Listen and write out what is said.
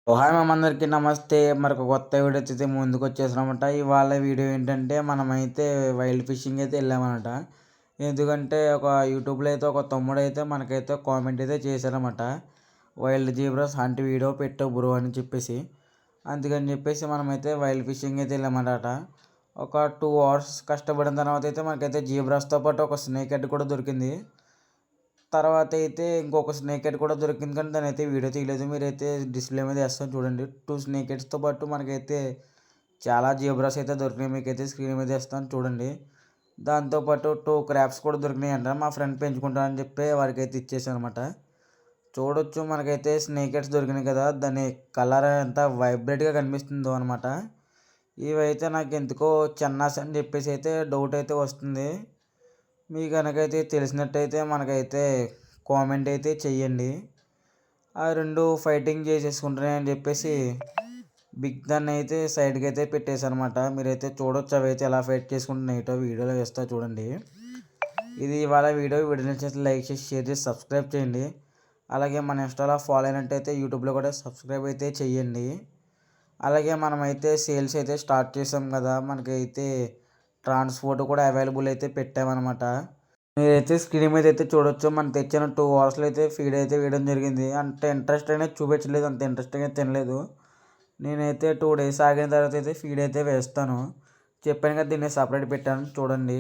Hi అందరికీ నమస్తే. మరొక కొత్త వీడియో అయితే ముందుకు వచ్చేసామన్నమాట. ఇవాళ వీడియో ఏంటంటే మనమైతే వైల్డ్ ఫిషింగ్ అయితే వెళ్ళామన్నమాట. ఎందుకంటే ఒక యూట్యూబ్లో అయితే ఒక తమ్ముడైతే మనకైతే కామెంట్ అయితే చేశారన్నమాట. వైల్డ్ జీబ్రాస్ హంట్ వీడియో పెట్టు బ్రో అని చెప్పేసి. అందుకని చెప్పేసి మనమైతే వైల్డ్ ఫిషింగ్ అయితే వెళ్ళామన్నమాట. ఒక 2 అవర్స్ కష్టపడిన తర్వాత అయితే మనకైతే జీబ్రాస్తో పాటు ఒక స్నేక్ హెడ్ కూడా దొరికింది. తర్వాత అయితే ఇంకొక స్నేక్ హెడ్ కూడా దొరికింది, కానీ దాని అయితే వీడియో తీయలేదు. మీరైతే డిస్ప్లే మీద వేస్తాను చూడండి. 2 స్నేక్ హెడ్స్తో పాటు మనకైతే చాలా జీబ్రాస్ అయితే దొరికినాయి. మీకైతే స్క్రీన్ మీద వేస్తాను చూడండి. దాంతోపాటు 2 క్రాబ్స్ కూడా దొరికినాయి అంట. మా ఫ్రెండ్ పెంచుకుంటానని చెప్పి వారికి అయితే ఇచ్చేసాను అనమాట. చూడొచ్చు మనకైతే స్నేక్ హెడ్స్ దొరికినాయి కదా, దాని కలర్ ఎంత వైబ్రేట్గా కనిపిస్తుందో అనమాట. ఇవైతే నాకు ఎందుకో చెన్నాస్ అని చెప్పేసి అయితే డౌట్ అయితే వస్తుంది. మీకు కనుకైతే తెలిసినట్టయితే మనకైతే కామెంట్ అయితే చెయ్యండి. ఆ 2 ఫైటింగ్ చేసేసుకుంటున్నాయని చెప్పేసి బిగ్ దాన్ని అయితే సైడ్కి అయితే పెట్టేశానమాట. మీరైతే చూడొచ్చు అవి అయితే ఎలా ఫైట్ చేసుకుంటున్నాయిటో వీడియోలో వేస్తా చూడండి. ఇది ఇవాళ వీడియో నచ్చితే లైక్ చేసి షేర్ చేసి సబ్స్క్రైబ్ చేయండి. అలాగే మన ఇన్స్టాలో ఫాలో అయినట్టయితే యూట్యూబ్లో కూడా సబ్స్క్రైబ్ అయితే చెయ్యండి. అలాగే మనమైతే సేల్స్ అయితే స్టార్ట్ చేసాం కదా, మనకైతే ట్రాన్స్పోర్ట్ కూడా అవైలబుల్ అయితే పెట్టామన్నమాట. మీరైతే స్క్రీన్ మీద అయితే చూడొచ్చు. మనం తెచ్చిన 2 అవర్స్లో అయితే ఫీడ్ అయితే వేయడం జరిగింది. అంత ఇంట్రెస్ట్ అనేది చూపించలేదు, అంత ఇంట్రెస్ట్గా తినలేదు. నేనైతే 2 డేస్ ఆగిన తర్వాత అయితే ఫీడ్ అయితే వేస్తాను. చెప్పాను కదా, దీన్ని సపరేట్ పెట్టాను చూడండి.